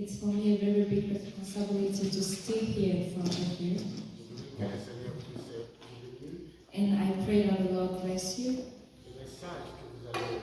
It's for me a very big responsibility to stay here in front of you. Que le Seigneur puisse vous bénir. And I pray that the Lord bless you. Le message que vous allez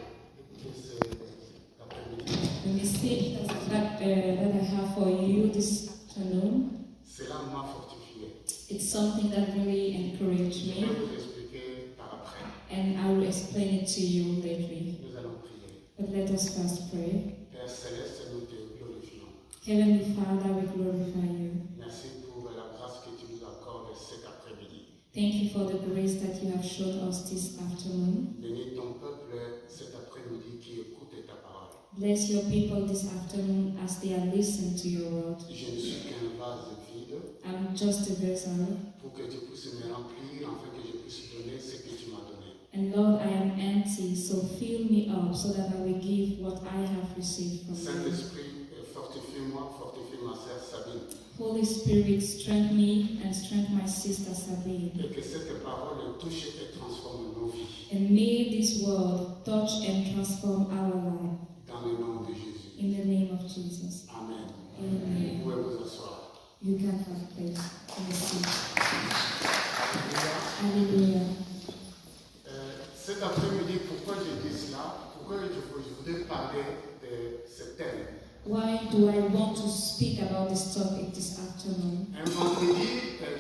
écouter cet après-midi, The message that I have for you this afternoon, cela m'a fortifié. it's something that really encouraged Je vais me, vous expliquer par après. and I will explain it to you later. Nous allons prier. But let us first pray. Père Céleste, nous te glorifions. Heavenly Father, we glorify you. Merci pour la grâce que tu nous accordes cet après-midi. Thank you for the grace that you have shown us this afternoon. Bénis ton peuple cet après-midi qui écoute ta parole. Bless your people this afternoon as they are listening to your word. Je ne suis qu'un vase vide I'm just a vessel, pour que tu puisses me remplir afin que je puisse donner ce que tu m'as donné. and Lord, I am empty, so fill me up so that I will give what I have received from you. Saint-Esprit, fortifie-moi, fortifie ma sœur Sabine. Holy Spirit, strengthen me and strengthen my sister Sabine. Et que cette parole touche et transforme nos vies. And may this word touch and transform our life. Dans le nom de Jésus. In the name of Jesus. Amen. Amen. Vous pouvez vous asseoir. You can have place in the seat. Alléluia. Hallelujah. Cet après-midi, pourquoi je dis cela? Pourquoi je voudrais parler de ce thème? Why do I want to speak about this topic this afternoon? Un vendredi,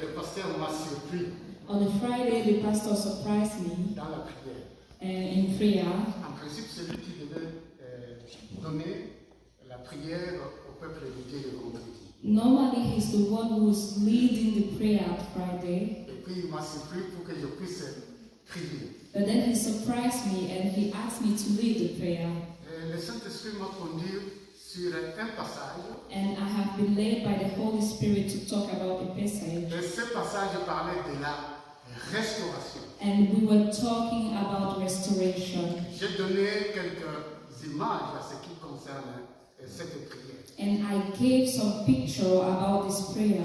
le pasteur m'a surpris On a Friday, the pastor surprised me dans la prière. in prayer. En principe, c'est lui qui devait donner la prière au peuple de Dieu le vendredi. Normally, he's the one who's leading the prayer on Friday. Et puis, il m'a surpris pour que je puisse prier. But then he surprised me and he asked me to lead the prayer. Le Saint-Esprit m'a conduit sur un passage. And I have been led by the Holy Spirit to talk about the passage. Et ce passage parlait de la restauration. And we were talking about restoration. J'ai donné quelques images à ce qui concerne cette prière. And I gave some picture about this prayer.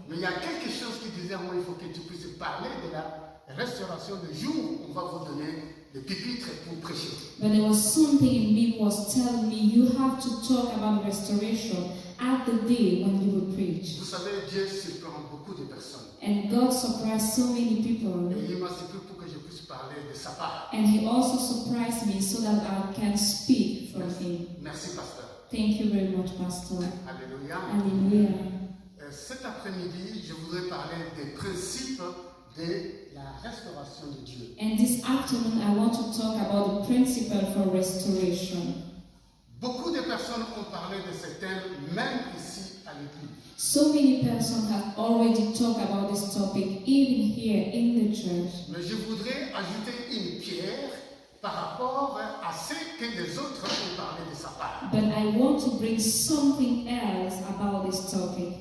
Mais il y a quelque chose qui disait, moi, il faut que tu puisses parler de la restauration le jour où on va vous donner le pupitre pour prêcher. But there was something in me was telling me you have to talk about restoration at the day when you will preach. Vous savez, Dieu surprend beaucoup de personnes. And God surprised so many people. Et il m'a surpris pour que je puisse parler de sa part. And he also surprised me so that I can speak from him. Merci, pasteur. Thank you very much, Pastor. Alléluia. Hallelujah. Cet après-midi, je voudrais parler des principes de la restauration de Dieu. And this afternoon I want to talk about the principle for restoration. Beaucoup de personnes ont parlé de ce thème, même ici à l'église. So many persons have already talked about this topic, even here in the church. Mais je voudrais ajouter une pierre par rapport à ce que les autres ont parlé de sa part. But I want to bring something else about this topic.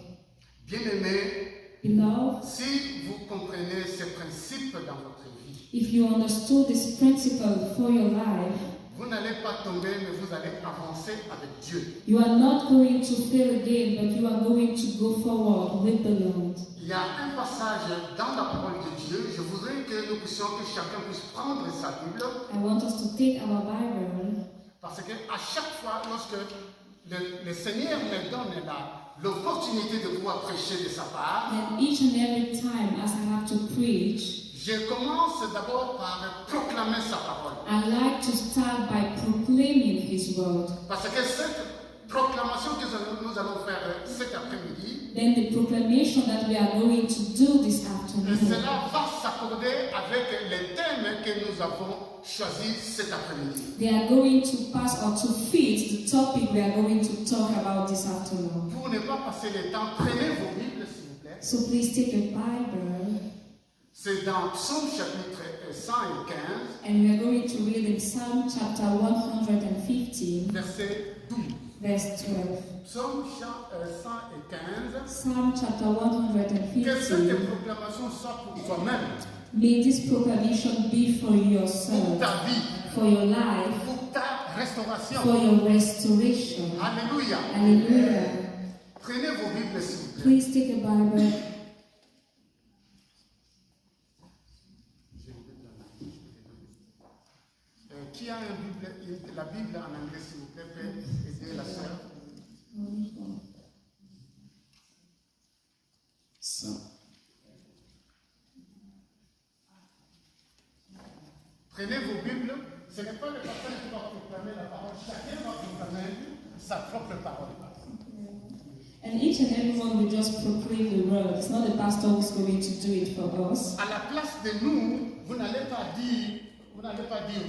Bien-aimés, Beloved, si vous comprenez ces principes dans votre vie, if you understood this principle for your life, vous n'allez pas tomber, mais vous allez avancer avec Dieu. you are not going to fail again, but you are going to go forward with the Lord. Il y a un passage dans la parole de Dieu, je voudrais que nous puissions, que chacun puisse prendre sa Bible, I want us to take our Bible, parce que à chaque fois, lorsque le Seigneur me donne l'opportunité de pouvoir prêcher de sa part, and each and every time as I have to preach, je commence d'abord par proclamer sa parole. I like to start by proclaiming His word. Parce que cette proclamation que nous allons faire cet après-midi, Then the proclamation that we are going to do this afternoon, cela va s'accorder avec les thèmes que nous avons choisis cet après-midi. they are going to pass or to fit the topic we are going to talk about this afternoon. Pour ne pas passer le temps, prenez vos Bibles s'il vous plaît. So please take a Bible, C'est dans Psaume chapitre 115, and we are going to read in Psalm chapter 115, verset 12. verse 12. Psaume 115. Psalm chapter Que cette 115. proclamation soit pour toi-même, May this proclamation be for pour yourself, ta vie, for your life, pour ta restauration. for your restoration. Alléluia. Hallelujah. Prenez vos Bibles s'il vous plaît. Please take a Bible. Qui a la Bible en anglais s'il vous plaît peut aider la sœur? Prenez vos Bibles. Ce n'est pas le pasteur qui va proclamer la parole. Chacun va proclamer sa propre parole. And each and everyone will just proclaim the word. It's not the pastor who's going to do it for us. À la place de nous, vous n'allez pas dire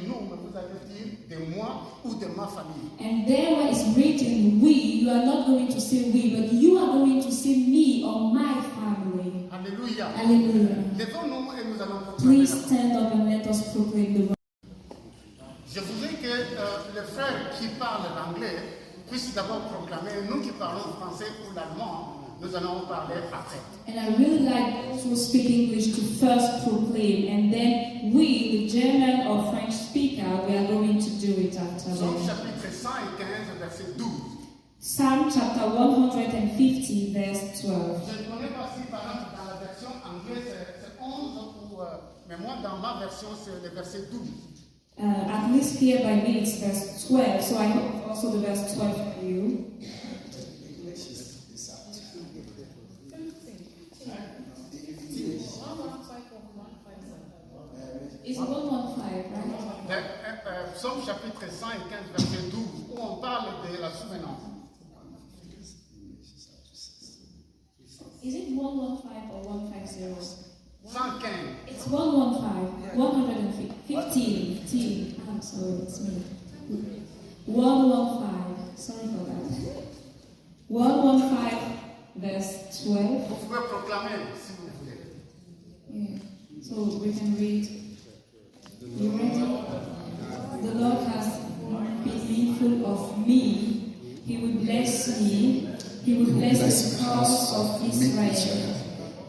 nous, mais vous allez dire de moi ou de ma famille. And there where it's written we, you are not going to say we, but you are going to say me or my family. Alléluia. Hallelujah. Levons-nous et nous allons proclamer la Please parole. stand up and let us proclaim the word. Je voudrais que le frère qui parle l'anglais puisse d'abord proclamer. Nous qui parlons français ou l'allemand, nous allons parler après. And I really like those who speak English to first proclaim, and then we, the German or French speaker, we are going to do it after Psaume that. chapitre 115, verset 12. Psalm chapter 150, verse 12. Je ne connais pas si par exemple dans la version anglaise c'est 11 ou mais moi dans ma version c'est le verset 12. At least here by me it's verse 12, so I hope also the verse 12 for you. It's 115, right? Psaume chapitre 115, verset 12, où on parle de la souvenance. Is it 115 or 150? 115. It's 115, 115. I'm sorry, it's me. 115, sorry for that. 115, verse 12. Vous pouvez proclamer si vous voulez. Yeah. So we can read. You ready? The Lord has been full of me. He will bless me. He will bless the house of Israel.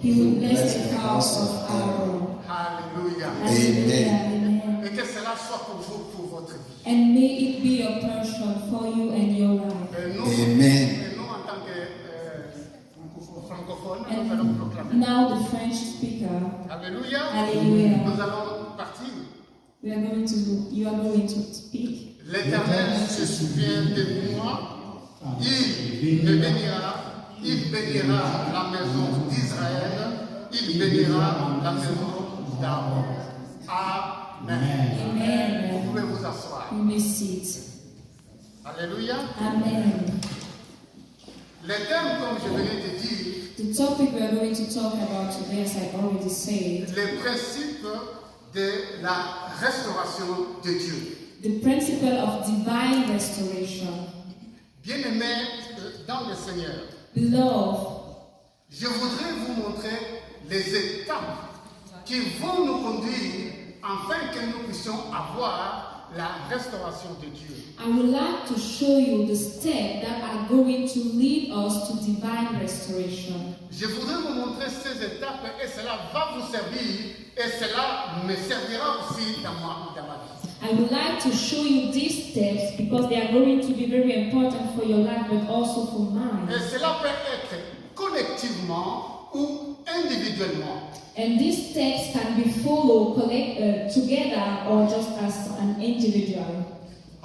He will bless the house of Aaron. Alléluia. Amen. Et que cela soit pour vous, pour votre vie. And may it be a portion for you and your life. Et nous en tant que francophones, nous allons proclamer. Now the French speaker. Alléluia. Hallelujah. Nous allons partir. You are going to speak. L'Éternel se souvient de moi. Il me bénira. Il bénira la maison d'Israël. Il bénira la maison d'Aaron. Amen. Amen. Vous pouvez vous asseoir. You may sit. Alléluia. Amen. Les thèmes, comme je venais de dire, The topic we are going to talk about today, as I already said, les principes de la restauration de Dieu. the principle of divine restoration. Bien-aimés dans le Seigneur, Beloved, je voudrais vous montrer les étapes qui vont nous conduire afin que nous puissions avoir la restauration de Dieu. I would like to show you the steps that are going to lead us to divine restoration. Je voudrais vous montrer ces étapes et cela va vous servir et cela me servira aussi dans ma vie. I would like to show you these steps because they are going to be very important for your life but also for mine. Et cela peut être collectivement ou individuellement. And these steps can be followed together or just as an individual.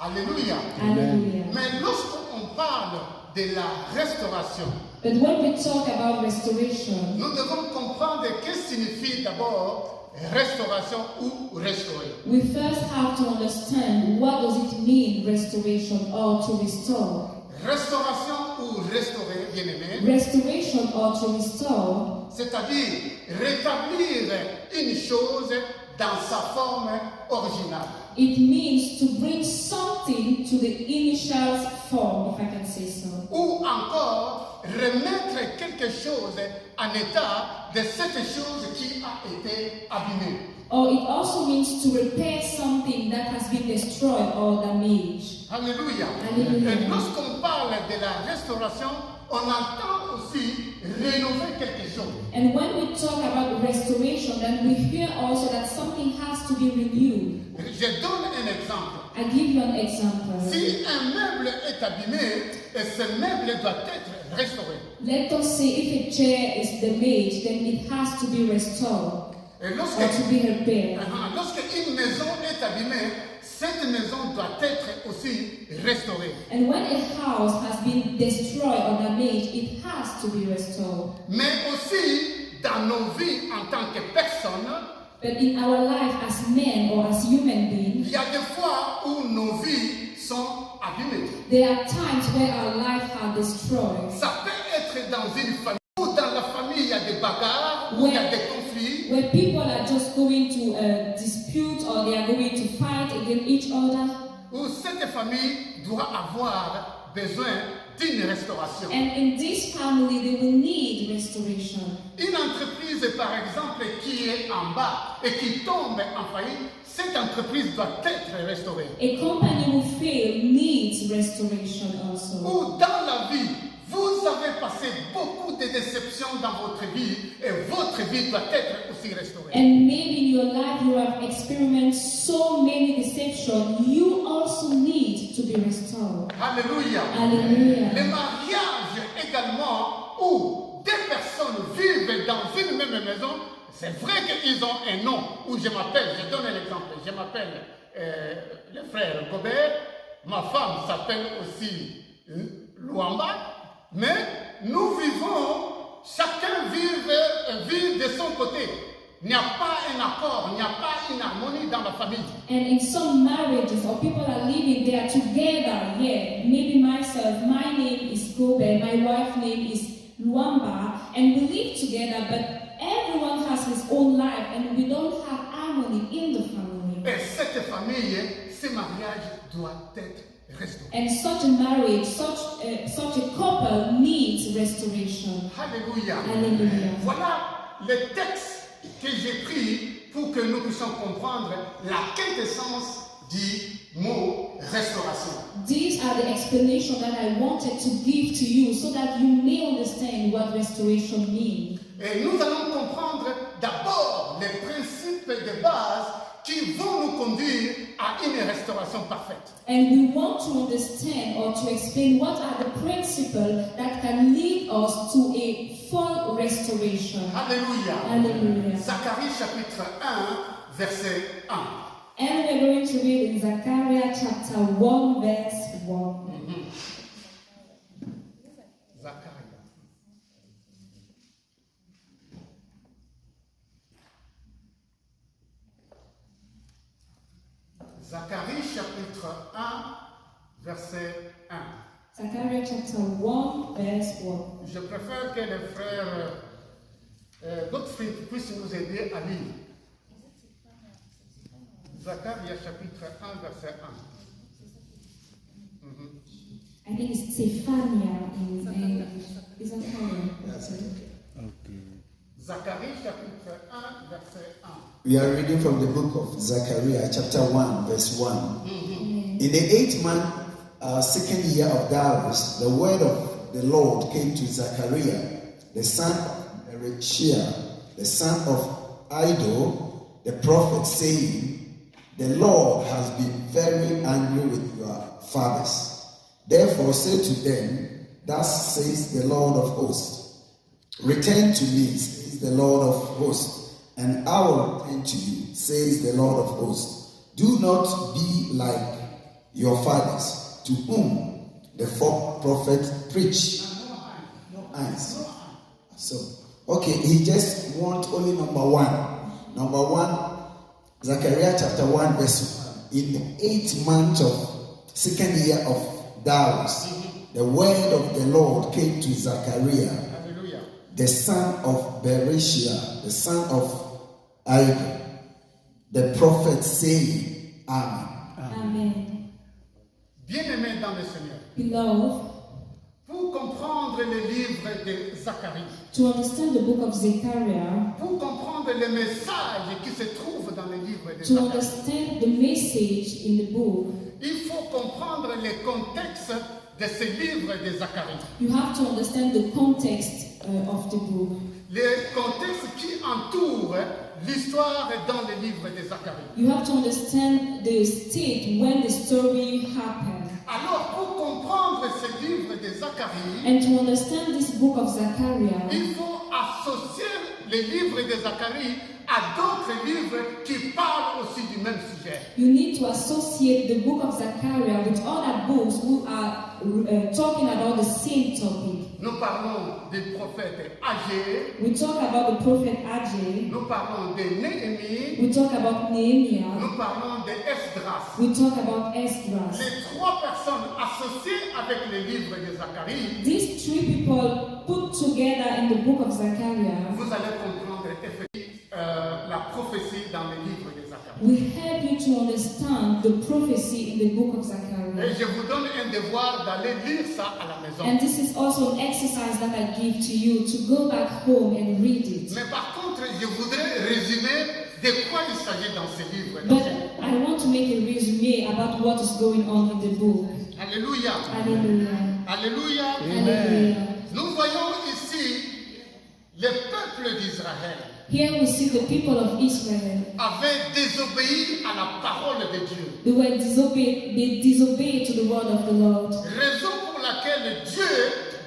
Alléluia. Hallelujah. Mais lorsqu'on parle de la restauration, But when we talk about restoration, nous devons comprendre ce que signifie d'abord restauration ou restaurer. we first have to understand what does it mean restoration or to restore. Restauration ou restaurer, bien-aimé, Restoration or to restore, c'est-à-dire rétablir une chose dans sa forme originale. it means to bring something to the initial form, if I can say so. Ou encore remettre quelque chose en état de cette chose qui a été abîmée. Or it also means to repair something that has been destroyed or damaged. Alléluia. Alléluia. Et lorsqu'on parle de la restauration, on entend aussi rénover quelque chose. And when we talk about restoration, then we hear also that something has to be renewed. Je donne un exemple. I give you an example. Si un meuble est abîmé, et ce meuble doit être restauré. Let us say if a chair is damaged, then it has to be restored Et or to be repaired. lorsque une maison est abîmée, cette maison doit être aussi restaurée. And when a house has been destroyed or damaged, it has to be restored. Mais aussi, dans nos vies en tant que personnes, But in our life as men or as human beings, il y a des fois où nos vies sont abîmées. there are times where our life are destroyed. Ça peut être dans une famille, ou dans la famille il y a des bagarres, où il y a des conflits. Where people are just going to dispute or they are going to fight against each other. Où cette famille doit avoir besoin d'une restauration. And in this family, they will need restoration. Une entreprise, par exemple, qui est en bas et qui tombe en faillite, cette entreprise doit être restaurée. A company who fail needs restoration also. Ou dans la vie, vous avez passé beaucoup de déceptions dans votre vie et votre vie doit être aussi restaurée. And maybe in your life you have experienced so many deceptions. You also need to be restored. Alléluia. Hallelujah. Le mariage également, où deux personnes vivent dans une même maison, c'est vrai qu'ils ont un nom, où je donne un exemple, je m'appelle le frère Ev.Gobert, ma femme s'appelle aussi Luamba, mais nous vivons, chacun vit de son côté. Il n'y a pas un accord, il n'y a pas une harmonie dans la famille. And in some marriages or people are living there together, yeah. Maybe myself, my name is Gobert, my wife's name is Luamba, and we live together, but everyone has his own life and we don't have harmony in the family. Et cette famille, ce mariage doit être restauré. And such a marriage, such a couple needs restoration. Alléluia. Hallelujah. Voilà le texte que j'ai pris pour que nous puissions comprendre la quintessence du mot restauration. These are the explanations that I wanted to give to you so that you may understand what restoration means. Et nous allons comprendre d'abord les principes de base qui vont nous conduire à une restauration parfaite. And we want to understand or to explain what are the principles that can lead us to a full restoration. Alléluia. Hallelujah. Zacharie chapitre 1, verset 1. And we're going to read in Zechariah chapter 1, verse 1. Zacharie chapitre 1, verset 1. Zechariah chapter 1, verse 1. Je préfère que le frère Gottfried puisse nous aider à lire. Zacharie chapitre 1, verset 1. I think it's Zephaniah in Zechariah. That's it. Okay. Zacharie chapitre 1, verset 1. We are reading from the book of Zechariah, chapter 1, verse 1. In the 8th month, second year of Darius, the word of the Lord came to Zechariah, the son of Berechiah, the son of Iddo, the prophet, saying, "The Lord has been very angry with your fathers. Therefore say to them, thus says the Lord of hosts, return to me, says the Lord of hosts, and I will return to you, says the Lord of hosts. Do not be like your fathers, to whom the false prophets preach." No eyes. So, okay, he just wants only number one. Number one, Zechariah chapter 1, verse 1. In the 8th month of second year of Darius, the word of the Lord came to Zechariah, the son of Berechiah, the son of Iddo, the prophet, saying, Amen. Amen. Bien-aimés dans le Seigneur, Beloved, pour comprendre le livre de Zacharie, to understand the book of Zechariah, pour comprendre le message qui se trouve dans le livre de to Zacharie, understand the message in the book, il faut comprendre le contexte de ce livre de Zacharie. you have to understand the context of the book. Le contexte qui entoure l'histoire dans le livre de Zacharie. You have to understand the state when the story happened. Alors, pour comprendre ce livre de Zacharie, And to understand this book of Zechariah, il faut associer le livre de Zacharie à d'autres livres qui parlent aussi du même sujet. you need to associate the book of Zechariah with other books those who are talking about the same topic. Nous parlons des prophètes âgés. We talk about the prophet Agé. Nous parlons de Néhémie. We talk about Nehemiah. Nous parlons de Esdras. We talk about Esdras. Les trois personnes associées avec le livre de Zacharie, These three people put together in the book of Zechariah vous allez comprendre la prophétie dans le livre de Zacharie. will help you to understand the prophecy in the book of Et Zechariah. je vous donne un devoir d'aller lire ça à la maison. And this is also an exercise that I give to you to go back home and read it. Mais par contre, je voudrais résumer de quoi il s'agit dans ce livre. But I want to make a resume about what is going on in the book. Alléluia. Hallelujah. Alléluia. Hallelujah. Nous voyons ici le peuple d'Israël Here we see the people of Israel. avait désobéi à la parole de Dieu. They disobeyed to the word of the Lord. Raison pour laquelle Dieu,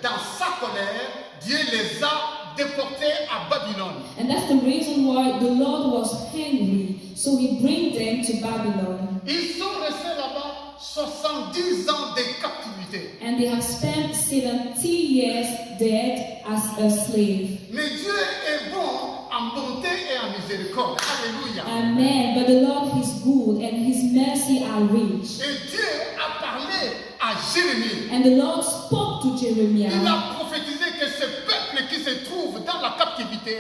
dans sa colère, Dieu les a déportés à Babylone. And that's the reason why the Lord was angry. So he brought them to Babylon. Ils sont restés là-bas 70 ans de captivité. And they have spent 70 years dead as a slave. Mais Dieu est bon en bonté et en miséricorde. Alléluia. Amen. But the Lord is good and his mercy are rich. Et Dieu a parlé à Jérémie. And the Lord spoke to Il Jeremiah. a prophétisé que ce peuple qui se trouve dans la captivité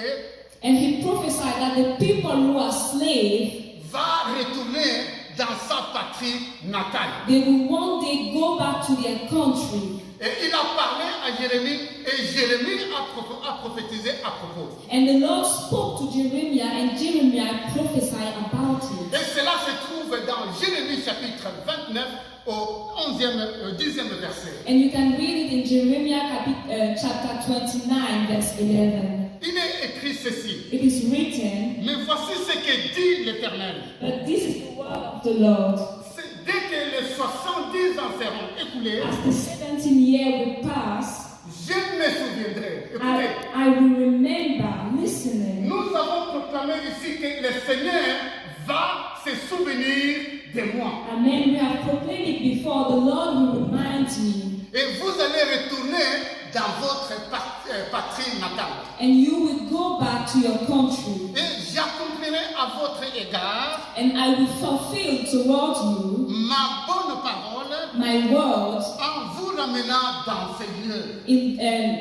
And he prophesied that the people who are slaves, va retourner dans sa patrie natale. they will one day go back to their country. Et il a parlé à Jérémie et Jérémie a prophétisé à propos. And the Lord spoke to Jeremiah and Jeremiah prophesied about it. Et cela se trouve dans Jérémie chapitre 29 au 10e verset. And you can read it in Jeremiah chapter 29 verse 11. Il est écrit ceci. It is written, Mais voici ce que dit l'Éternel. but this is the word of the Lord. Dès que les 70 ans seront écoulés, As the 17th year will pass, je me souviendrai. Écoutez, I will remember, listening. nous avons proclamé ici que le Seigneur va se souvenir de moi. Amen. We have proclaimed it before. The Lord will remind me. Et vous allez retourner dans votre patrie natale. And you will go back to your country. Et j'accomplirai à votre égard And I will fulfill towards you ma bonne parole my word en vous ramenant dans ces lieux.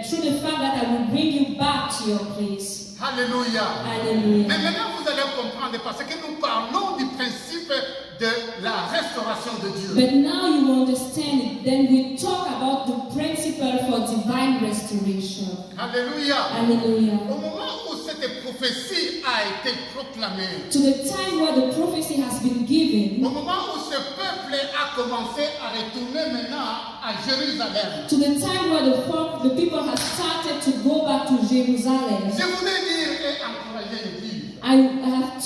through the fact that I will bring you back to your place. Alléluia. Hallelujah. Mais maintenant vous allez comprendre parce que nous parlons du principe de la restauration de Dieu. But now you understand it. Then we talk about the principle for divine restoration. Alléluia. Hallelujah. Au moment où cette prophétie a été proclamée, To the time where the prophecy has been au given, moment où ce peuple a commencé à retourner maintenant à Jérusalem, to the time where the people have started to go back to Jerusalem, je voulais dire et encourager l'Église. I have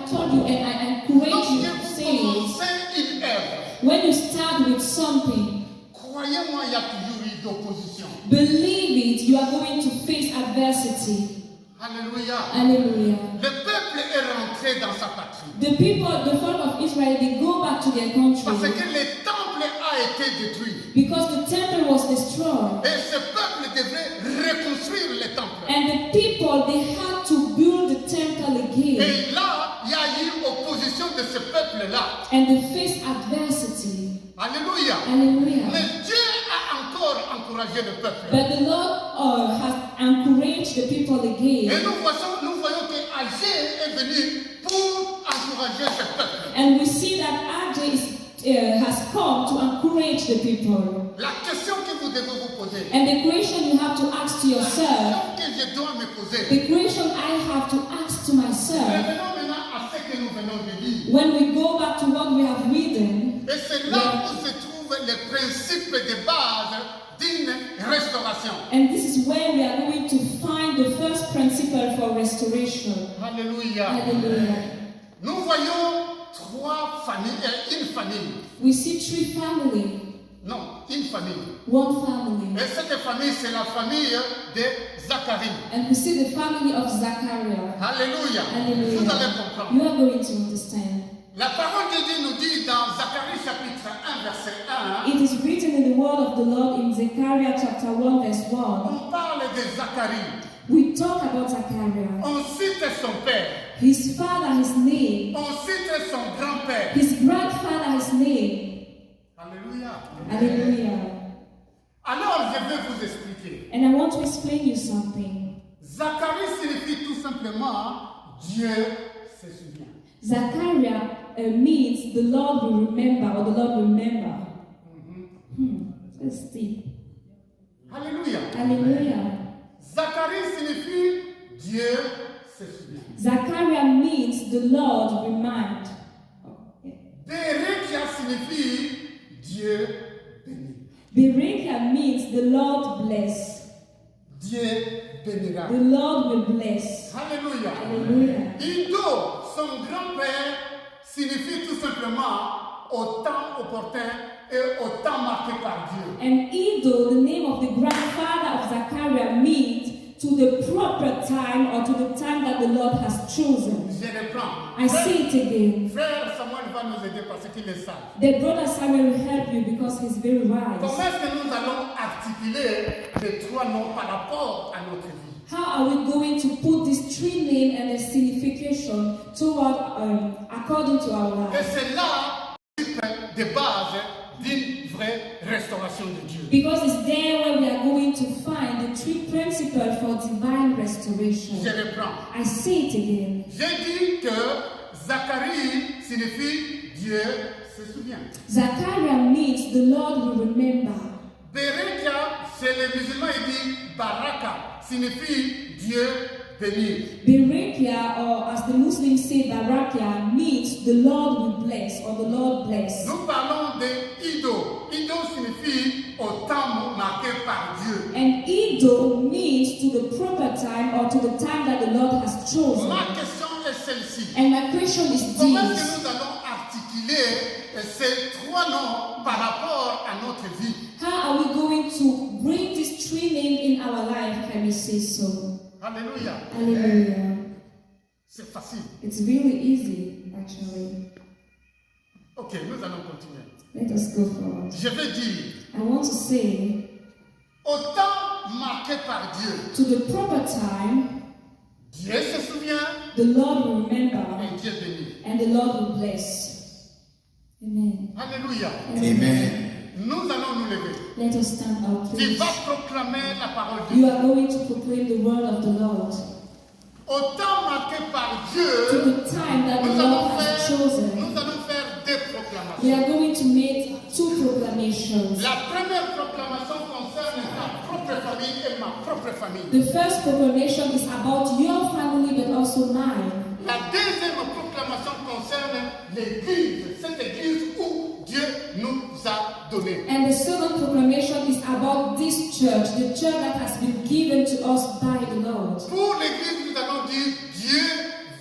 told you and I encourage you to Lorsque say vous it. commencez une œuvre, When you start with something, croyez-moi, il y a toujours eu d'opposition. believe it, you are going to face adversity. Alléluia. Hallelujah. Le peuple est rentré dans sa patrie. The people, the folk of Israel, they go back to their Parce country que le temple a été détruit. because the temple was destroyed. Et ce peuple devait reconstruire le temple. And the people, they had to build the temple again. Et là, il y a eu opposition de ce peuple-là. And they faced adversity. Alléluia. Hallelujah. Mais Dieu a encore encouragé le peuple. But the Lord has encouraged the people Et again. nous voyons que Agé est venu pour encourager ce peuple. And we see that Ajay has come to encourage the people. La question que vous devez vous poser, And the question you have to ask to la yourself, question que je dois me poser, the question I have to ask to myself, revenons maintenant à ce que nous venons de lire. when we go back to what we have written, Et c'est là où se trouvent les principes de base d'une restauration. and this is where we are going to find the first principle for restoration. Alléluia. Hallelujah. Nous voyons trois familles, une famille. We see three families, Non, une famille. one family. Et cette famille, c'est la famille de Zacharie. And we see the family of Zachariah. Alléluia. Hallelujah. Vous allez comprendre. You are going to understand. La parole de Dieu nous dit dans Zacharie chapitre 1, verset 1, It is written word of the Lord in Zechariah chapter 1 verse 1, on parle de Zacharie. we talk about Zechariah. On cite son père. His father, his name. On cite son grand-père. His grandfather, his name. Alléluia. Hallelujah. Alors, je vais vous expliquer. And I want to explain you something. Zacharie signifie tout simplement Dieu se souvient. Zechariah means the Lord will remember, or the Lord will remember. That's deep. Alléluia. Hallelujah. Zacharie signifie Dieu se souvient. Zechariah means the Lord remind. Berekia signifie Dieu bénit. Berekia means the Lord bless. Dieu bénira. The Lord will bless. Alléluia. Hallelujah. Ido, son grand-père, signifie tout simplement au temps opportun et au temps marqué par Dieu. And Edo, the name of the grandfather of Zechariah, means to the proper time or to the time that the Lord has chosen. Je reprends. I say it again. Frère Samuel va nous aider parce qu'il est sage. The brother Samuel will help you because he's very wise. Comment est-ce que nous allons articuler les trois noms par rapport à notre vie? How are we going to put these three names and their signification toward according to our Et life? c'est là de base d'une vraie restauration de Dieu. Because it's there where we are going to find the three principles for divine restoration. Je reprends. I say it again. J'ai dit que Zacharie signifie Dieu se souvient. Zechariah means the Lord will remember. Berekia, chez les musulmans, il dit Baraka, signifie Dieu béni. Berekia, or as the Muslims say, Barakia, means the Lord will bless or the Lord bless. Nous parlons de Ido. Ido signifie au temps marqué par Dieu. And Edo means to the proper time or to the time that the Lord has chosen. Ma question est celle-ci. And my question is Comment est-ce this. que nous allons articuler ces trois noms par rapport à notre vie? How are we going to bring these three names in our life, if I may say so? Alléluia. Hallelujah. C'est facile. It's really easy, actually. Ok, nous allons continuer. Let us go forward. Je vais dire, I want to say, au temps marqué par Dieu, to the proper time, Dieu se souvient the Lord will remember et Dieu bénit. and the Lord will bless. Amen. Alléluia. Amen. Nous allons nous lever. Let us stand up, Tu please. vas proclamer la parole de You Dieu. are going to proclaim the word of the Lord. Au temps marqué par To Dieu, the time that the nous Lord allons has chosen, faire deux we proclamations. are going to make two proclamations. La première proclamation concerne ta propre famille et ma propre famille. The first proclamation is about your family, but also mine. La deuxième proclamation concerne l'église, cette église où Dieu nous a donné. And the second proclamation is about this church, the church that has been given to us by the Lord. Pour l'église, nous allons dire Dieu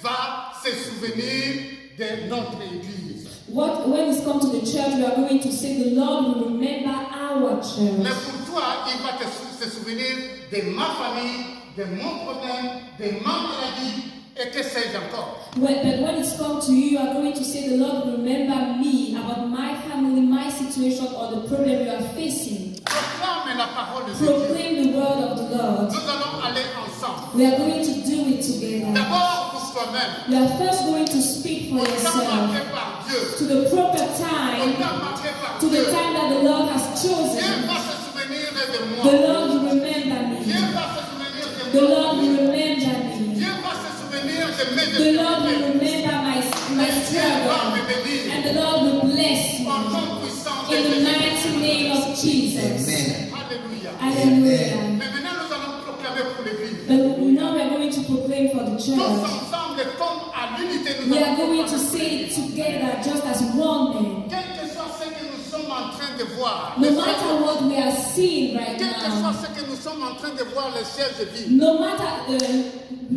va se souvenir de notre église. When it's come to the church, we are going to say the Lord will remember our Mais church. pour toi, il va se souvenir de ma famille, de mon problème, de ma maladie et que sais-je encore. But when it's come to you, you are going to say the Lord will remember me, about my family, my situation, or the problem you are facing. Proclame la parole de Dieu. Proclaim the word of the Lord. Nous allons aller ensemble. We are going to do it together. D'abord pour toi-même. You are first going to speak for Au temps marqué yourself. par Dieu. To the proper Au time, temps marqué par to Dieu. the time that the Lord has Dieu chosen, va se souvenir de moi. the Lord will remember Dieu me. va se souvenir de The moi. Lord will remember me. Dieu va se souvenir de mes The Lord will difficultés. remember my Dieu va struggle. me bénir. And the Lord will bless me. Au nom puissant de In the Jésus. mighty name of Jesus. Amen. Alléluia. Hallelujah. Mais maintenant, nous allons proclamer pour l'église. But now we are going to proclaim for the Tous church. ensemble, comme à l'unité, nous We are allons going to proclamer. say it together just as one man. Quel que soit ce que nous sommes en train de voir, No matter what we are seeing right quel que now, soit ce que nous sommes en train de voir, les chaises vides, no matter,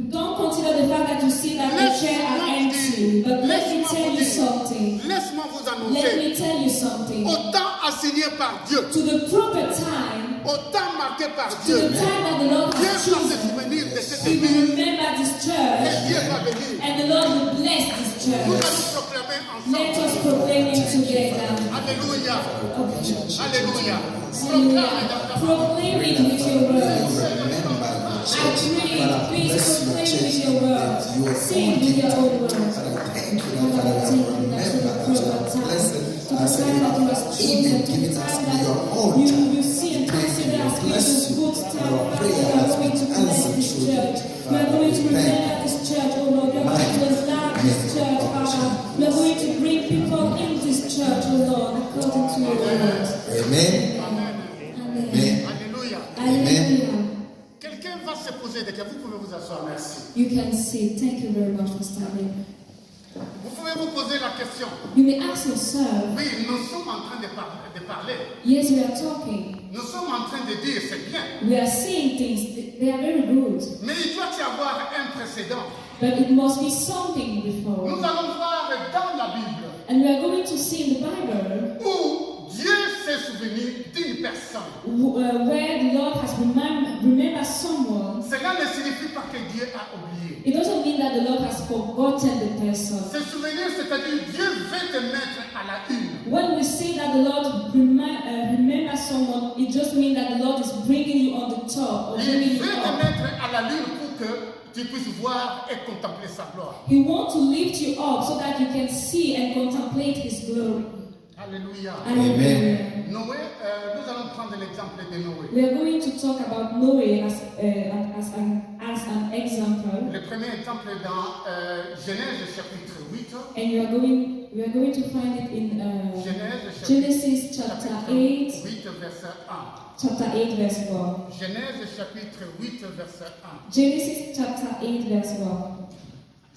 don't consider the fact that you see that the chairs are empty. But let me tell you something. laisse-moi vous Let annoncer, me tell you something. au temps assigné par Dieu, To the proper time, au temps marqué par To Dieu, the time that the Lord Dieu has va se chosen, souvenir de cette He will église remember this et church, Dieu va venir. and the Lord will bless this Nous church. allons proclamer Let us ensemble. proclaim it together. Alléluia. Okay. Alléluia. Hallelujah. Proclaim it with your words. Remember your I church. pray, Father, please bless your proclaim church with your words. that you are Sing with your own words. Father, thank you that Father, you have remembered that you have blessed To the us time that you have and chosen, to the given us time your that own time. you see and Thank consider you. as Bless being you. good time. Our Father, prayer we are has going to been bless answered this through church. you. We are Father, going to we thank remember this church, oh Lord. We are going to enlarge this church, Father. We are going to bring people in this church, oh Lord, according to your word. Amen. Amen. Amen. Alléluia. Hallelujah. Quelqu'un va se poser des questions. Vous pouvez vous asseoir. Merci. You can see. Thank you very much for standing. Vous pouvez vous poser la question. You may ask yourself, Oui, nous sommes en train de parler. yes, we are talking. Nous sommes en train de dire c'est bien. We are saying things. They are very good. Mais il doit y avoir un précédent. But it must be something before. Nous allons voir dans la Bible And we are going to see in the Bible où Dieu s'est souvenu d'une personne. where the Lord has remembered someone. Cela ne signifie pas que Dieu a oublié. It doesn't mean that the Lord has forgotten the person. Se souvenir, c'est-à-dire Dieu veut te mettre à la une. When we say that the Lord remembers someone, it just means that the Lord is bringing you on the top or bringing Il you veut te up. mettre à la lune pour que tu puisses voir et contempler sa gloire. He wants to lift you up so that you can see and contemplate His glory. Alléluia. Hallelujah. Noé, nous allons prendre l'exemple de Noé. We are going to talk about Noah as an example. Le premier exemple est dans Genèse chapitre 8. And we are going to find it in Genesis chapter 8, 8 verset 1. chapter 8 verse 1. Genèse chapitre 8 verset 1. Genesis chapter 8 verse 1.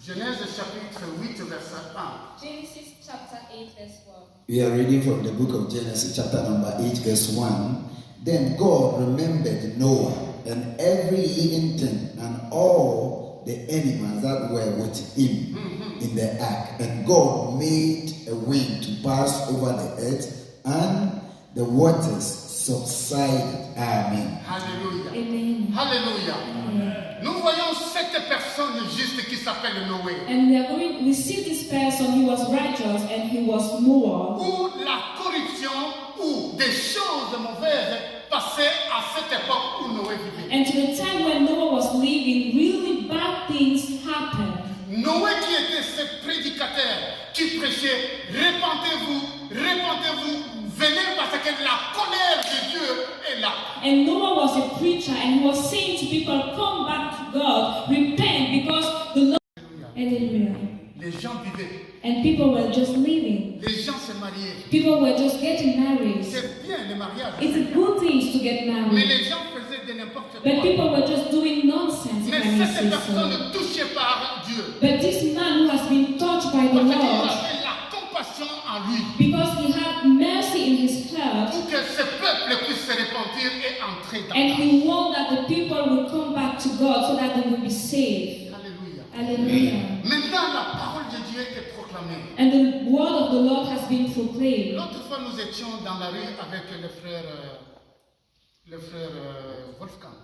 Genèse chapitre 8 verset 1. Genesis chapter 8 verse 1. We are reading from the book of Genesis, chapter number 8, verse 1. Then God remembered Noah and every living thing and all the animals that were with him in the ark. And God made a wind to pass over the earth, and the waters subsided. Amen. Alléluia. Amen. Alléluia. Amen. Nous voyons cette personne juste qui s'appelle Noé. And we see this person, he was righteous and he was Noah. Où la corruption ou des choses mauvaises passaient à cette époque où Noé vivait. And to the time when Noah was living, really bad things happened. Noé qui était ce prédicateur qui prêchait, répentez-vous, répentez-vous, venez parce que la colère de Dieu est là. And Noah was a preacher and he was saying to people, come back to God, repent because the Lord... Hallelujah. Les gens vivaient, And people were just living. les gens se mariaient. People were just getting married. C'est bien le mariage. It's a good thing to get Mais married. les gens faisaient de n'importe But quoi. people were just doing nonsense, if Mais I may cette say so. personne touchée par Dieu. But this man who has been touched by the Parce qu'il Lord, avait la compassion en lui. because he had mercy in his heart, Pour que ce peuple puisse se repentir et entrer dans and la he wanted that the people would come back to God so that they would be saved. Alléluia. Hallelujah. Maintenant, la parole de Dieu est proclamée. And the word of the Lord has been proclaimed. L'autre fois, nous étions dans la rue avec le frère Wolfgang,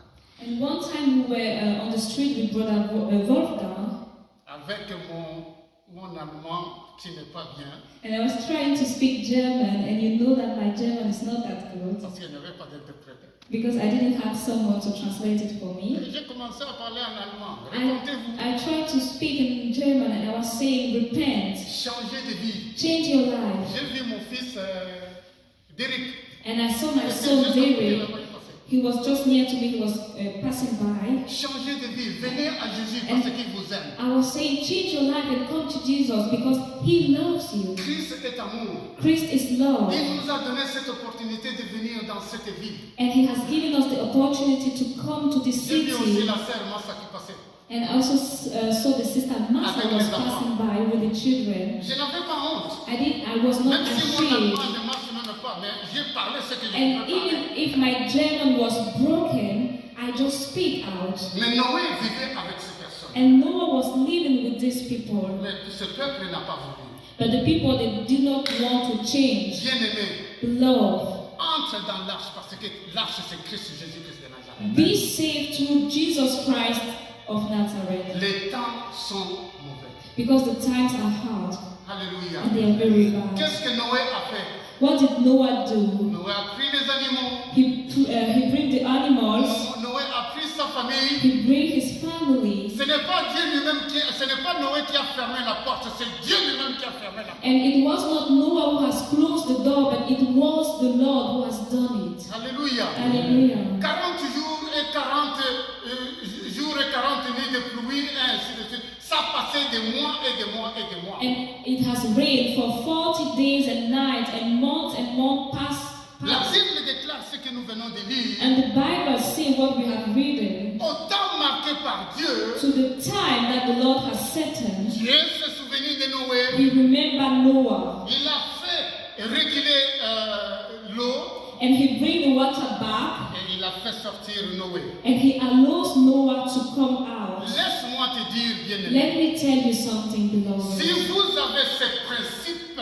And one time we were on the street with Brother Wolfgang, avec mon allemand qui n'est pas bien, and I was trying to speak German, and you know that my German is not that good, parce qu'il n'y avait pas d'interprète. because I didn't have someone to translate it for Et me. j'ai commencé à parler en allemand. Répentez-vous, I tried to speak in German, and I was saying, repent, changez de vie. change your life. J'ai vu mon fils Derek. And I saw my Il était son juste à côté Derek. là-bas, il passait. He was just near to me, he was passing by. Changez de vie, venez à Jésus parce qu'il vous aime. I was saying, change your life and come to Jesus because He loves you. Christ est amour. Christ is love. Il nous a donné cette opportunité de venir dans cette ville. And He has given us the opportunity to come to this J'ai vu aussi city. la sœur Massa qui passait. And I also saw the sister Masa was passing by with the children. Je n'avais pas honte. I was not Même si mon ashamed. allemand ne marche même pas, mais j'ai parlé ce que je And pouvais parler. even if my German was broken, I just speak out. Mais Noé vivait avec ces personnes. And Noah was living with these people. Mais ce peuple n'a pas voulu. But the people, they did not want to change. Bien-aimé, Love. entre dans l'arche parce que l'arche c'est Christ, Jésus-Christ de Nazareth. Be saved through Jesus Christ of Nazareth. Les temps sont mauvais. Because the times are hard Alléluia. and they are very bad. Qu'est-ce que Noé a fait? What did Noah do? Noé a pris les animaux. He bring the animals. Noé a pris sa famille. He bring his family. Ce n'est pas Dieu lui-même ce n'est pas Noé qui a fermé la porte, c'est Dieu lui-même qui a fermé la porte. And it was not Noah who has closed the door, but it was the Lord who has done it. Alléluia. Hallelujah. 40 jours et 40 nuits de pluie et ainsi de suite. Ça passait des mois et des mois et des mois. And it has rained for 40 days and nights, and months passed. La Bible déclare ce que nous venons de lire. And the Bible says what we have read. Au temps marqué par Dieu, To the time that the Lord has set him, Dieu s'est souvenu de Noé. he remembered Noah. Il a fait reculer l'eau And he bring the water back, et il a fait sortir Noé. and he allows Noah to come out. Laisse-moi te dire, bien-aimé, Let me tell you something, beloved. si vous avez ce principe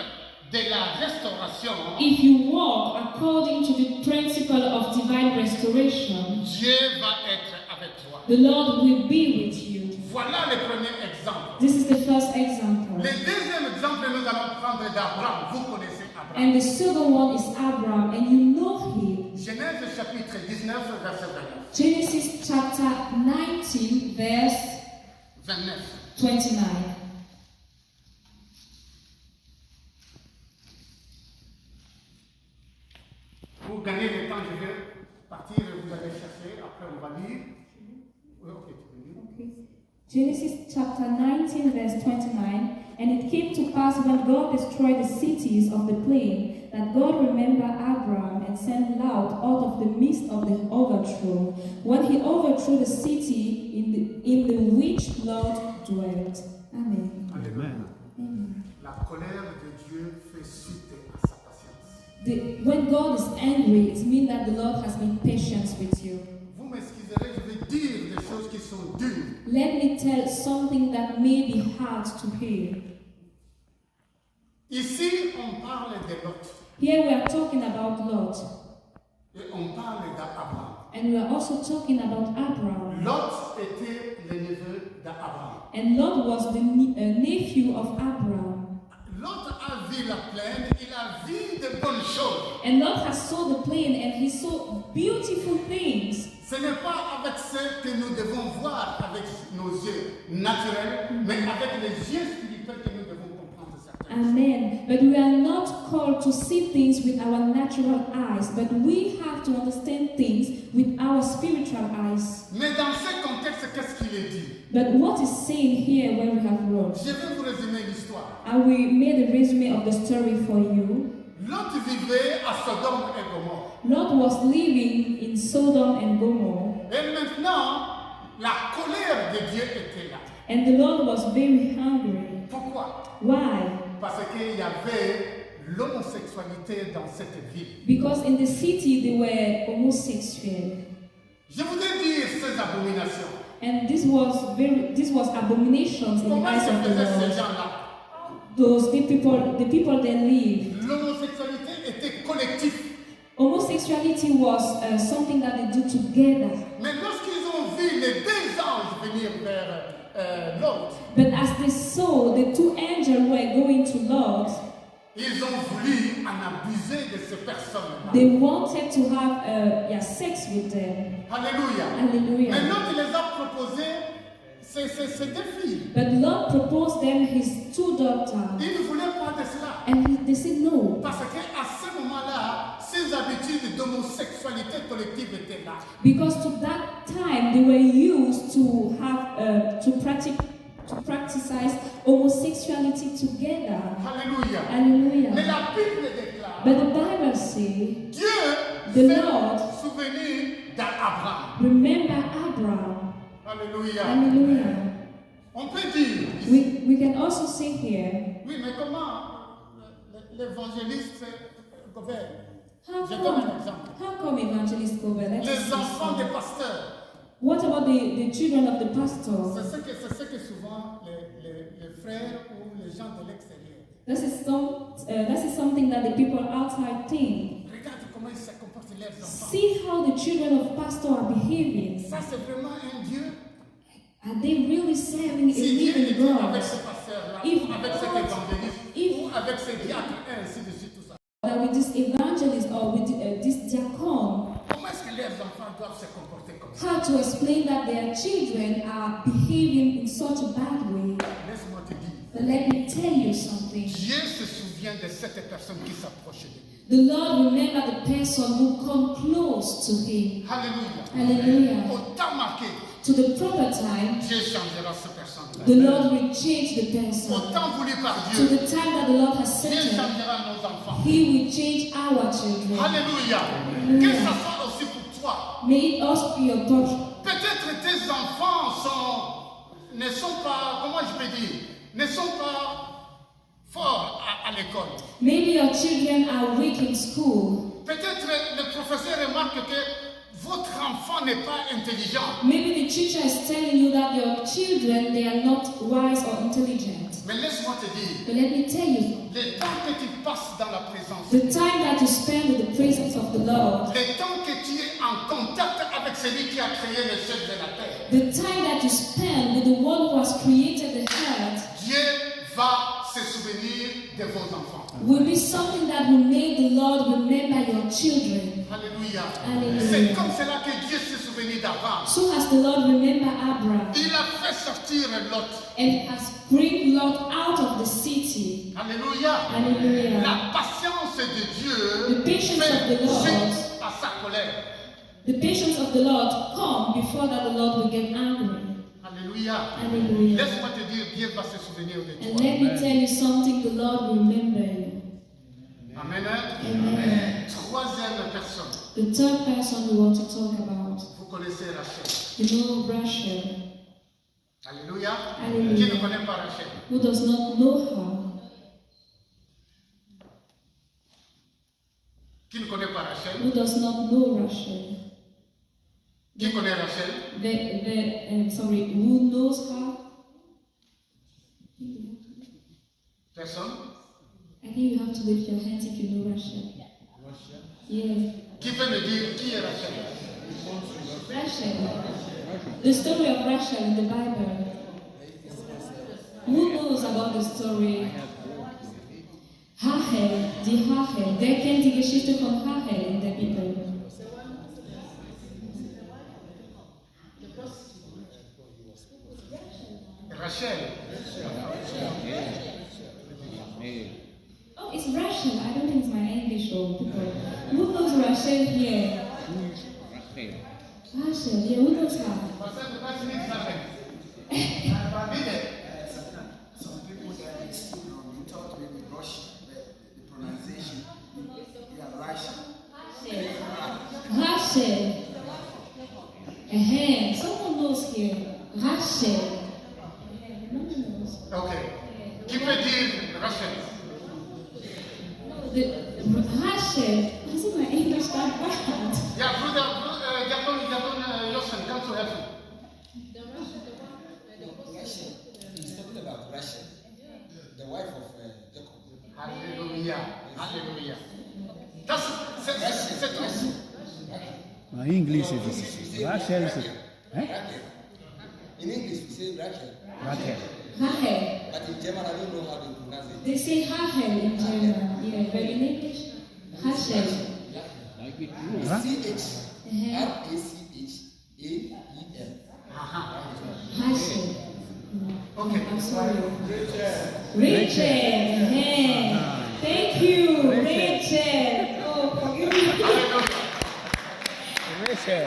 de la restauration, If you walk according to the principle of divine restoration, Dieu va être avec toi. the Lord will be with you. Voilà le premier exemple. This is the first example. Le deuxième exemple, nous allons prendre d'Abraham. Vous connaissez Abraham. And the second one is Abraham, and you know him. Genèse chapitre 19, verset 29. Genesis chapter 19, verse 29. 29. Pour gagner le temps, je vais partir et vous allez chercher. Après, on va lire. Oui, ok, tu peux lire. Okay. Genesis chapter 19, verse 29. And it came to pass when God destroyed the cities of the plain, that God remembered Abraham and sent Lot out of the midst of the overthrow, when he overthrew the city in the which Lot dwelt. Amen. Amen. Amen. La colère de Dieu fait suite à sa patience. When God is angry, it means that the Lord has been patient with you. Vous m'excuserez, je vais dire des choses qui sont dures. Let me tell something that may be hard to hear. Ici, on parle de Lot. Here we are talking about Lot, Et on parle d'Abraham. and we are also talking about Abraham. Lot était le neveu d'Abraham. And Lot was the nephew of Abraham. Lot a vu la plaine, il a vu de bonnes choses. And Lot has saw the plain, and he saw beautiful things. Ce n'est pas avec ce que nous devons voir avec nos yeux naturels, mais avec les yeux spirituels que nous devons comprendre certaines choses. Amen. But we are not called to see things with our natural eyes, but we have to understand things with our spiritual eyes. Mais dans ce contexte, qu'est-ce qu'il est dit? But what is saying here when we have wrote? Je vais vous résumer l'histoire. I will make a resume of the story for you. Lot vivait à Sodome et Gomorrhe. Lot was living in Sodom and Gomorrah. Et maintenant, la colère de Dieu était là. And the Lord was very hungry. Pourquoi? Why? Parce qu'il y avait l'homosexualité dans cette ville. Because in the city they were homosexual. Je voudrais dire ces abominations. And this was abominations in the Comment eyes se of the faisaient ces Lord. gens-là? The people that live. L'homosexualité était collective. Homosexuality was something that they do together. Mais lorsqu'ils ont vu les deux anges venir vers Lot, But as they saw the two angels were going to Lot, ils ont voulu en abuser de ces personnes-là. they wanted to have sex with them. Alléluia. Hallelujah. Mais Lot les a proposé ces deux filles. But Lot proposed them his two daughters. Ils ne voulaient pas de cela. And they said no. Parce qu'à ce moment-là, ces habitudes d'homosexualité collective étaient là. Because to that time they were used to have to practice homosexuality together. Alléluia. Hallelujah. Mais la Bible déclare, But the Bible says, Dieu The s'est Lord souvenu d'Abraham. remember Abraham. Alléluia. Hallelujah. On peut dire, ici, We can also say here, oui, mais comment l'évangéliste Ev.Gobert, how je donne un come, exemple. how come Evangelist Gobert? Let's Les see enfants des some. pasteurs, What about the children of the pastor? c'est ce que souvent les frères ou les gens de l'extérieur. This is something that the people outside think. Regarde comment ils se comportent leurs enfants. See how the children of pastor are behaving. Ça, c'est vraiment un Dieu. Are they really serving a Si Dieu living était God? avec ce pasteur-là, If ou avec cet God- évangéliste, if- ou avec ce diacre, et ainsi de suite, tout ça. That with this evangelist or with this diacon, Comment est-ce que leurs enfants doivent se comporter comme ça? how to explain that their children are behaving in such a bad way. Laisse-moi te dire. But let me tell you something. Dieu se souvient de cette personne qui s'approche de lui. The Lord remember the person who come close to him. Alléluia. Hallelujah. Au temps marqué, To the proper time, Dieu changera cette personne. the Lord will change the Au person. temps voulu par To Dieu, the time that the Lord has Dieu set him, changera nos enfants. He will change our children. Alléluia. Que ça soit aussi pour toi. May it also be your portion. Peut-être tes enfants ne sont pas, comment je peux dire, ne sont pas forts à l'école. Maybe your children are weak in school. Peut-être le professeur remarque que votre enfant n'est pas intelligent. Maybe the teacher is telling you that your children, they are not wise or intelligent. Mais laisse-moi te dire, But let me tell you, le temps que tu passes dans la présence, the time that you spend in the presence of the Lord, le temps que tu es en contact avec celui qui a créé le ciel de la terre, the time that you spend with the one who has created the earth, Dieu va se souvenir de vos enfants. will be something that will make the Lord remember your children. Alléluia. Alléluia. C'est comme cela que Dieu s'est souvenu d'Abraham. So has the Lord remembered Abraham Il a fait sortir Lot. and has bring Lot out of the city. Alléluia. Hallelujah. La patience de Dieu The patience fait of the Lord. suite à sa colère. The patience of the Lord come before that the Lord will get angry. Alléluia. Hallelujah. Laisse-moi te dire, Dieu va se souvenir de And toi. let me tell you something, the Lord will remember you. Amen. Amen. Troisième personne. The third person we want to talk about, Vous connaissez Rachel. you know Rachel. Alléluia. Alléluia. Qui ne connaît pas Rachel? Who does not know her? Qui ne connaît pas Rachel? Who does not know Rachel? Qui connaît Rachel? Who knows her? Personne? I think you have to lift your hands if you know Rachel. Yes. Qui peut me dire qui est Rachel? Rachel. The story of Rachel in the Bible. Who knows about the story? Rachel, die Rachel. Wer kennt die Geschichte von Rachel in der Bibel? Rachel. Oh, it's Rachel. I don't think it's my English or people. Who knows Rachel here? Rachel, yeah, who knows her? Some people that we talk maybe Russian, but the pronunciation, yeah, Russian. Rachel. Someone knows here. Rachel. No one knows. Ok. Qui peut dire Rachel? Rachel. Isn't my English that bad? Yeah, Diakon Yosen, come to help me. Rachel. He's talking about Rachel, the wife of Jacob. Alléluia. Alléluia. C'est tout. En English it is Rachel. In English, we say Rachel. Rachel. Rachel. But in German, I don't know how to pronounce it. They say Rachel in German. Yeah, but in English, Rachel. R-A-C-H-A-E-L. Rachel. Okay. I'm sorry. Rachel. Thank you, Rachel. Oh, forgive me. Rachel.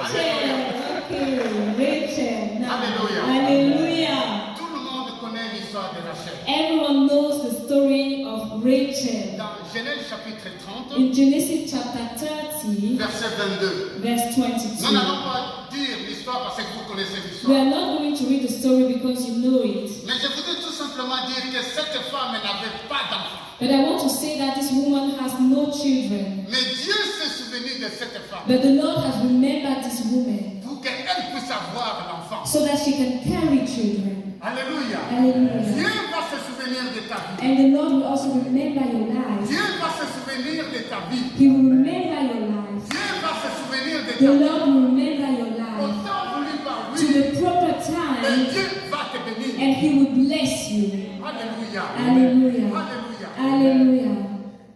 Okay, Rachel. Now, Hallelujah. Hallelujah. Tout le monde connaît l'histoire de Rachel. Everyone knows the story of Rachel. Dans Genèse chapitre 30, In Genesis chapter 30, verset 22. verse Nous 22. n'allons pas dire l'histoire parce que vous connaissez We l'histoire. are not going to read the story because you know it. Mais je voudrais tout simplement dire que cette femme n'avait pas d'enfant. But I want to say that this woman has no children. Mais Dieu s'est souvenu de cette femme But the Lord has remembered this woman pour qu'elle qu'elle puisse avoir l'enfant. so that she can carry children. Alléluia. Hallelujah. Dieu va se souvenir de ta vie. And the Lord will also remember your life. Dieu va se souvenir de ta vie. He will remember your life. Dieu va se souvenir de The ta vie. Lord will remember your Au life temps voulu par to lui. the proper Et time, Dieu va te bénir. and He will bless you. Alléluia. Hallelujah. Alléluia. Hallelujah.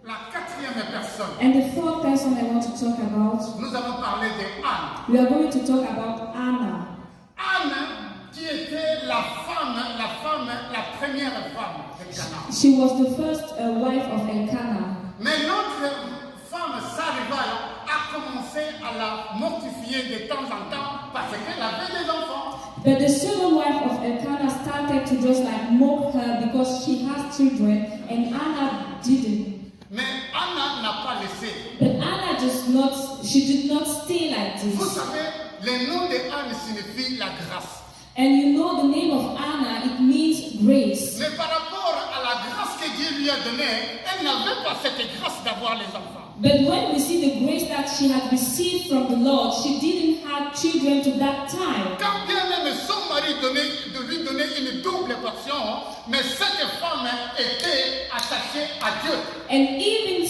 La quatrième personne, And the fourth person I want to talk about, nous allons parler de Anne. we are going to talk about Anna. Anne, qui était la première femme de Cana. She was the first wife of Elkanah. Mais l'autre femme, sa rivale, a commencé à la mortifier de temps en temps parce qu'elle avait des enfants. But the second wife of Elkanah started to just like mock her because she has children, and Anna didn't. Mais Anne n'a pas laissé. But Anna she did not stay like Vous this. savez, le nom de Anne signifie la grâce. And you know the name of Anna, it means grace. Mais par rapport à la grâce que Dieu lui a donnée, elle n'avait pas cette grâce d'avoir les enfants. But when we see the grace that she had received from the Lord, she didn't have children to that time. Quand bien même son mari lui donnait une double portion, mais cette femme était attachée à Dieu. And even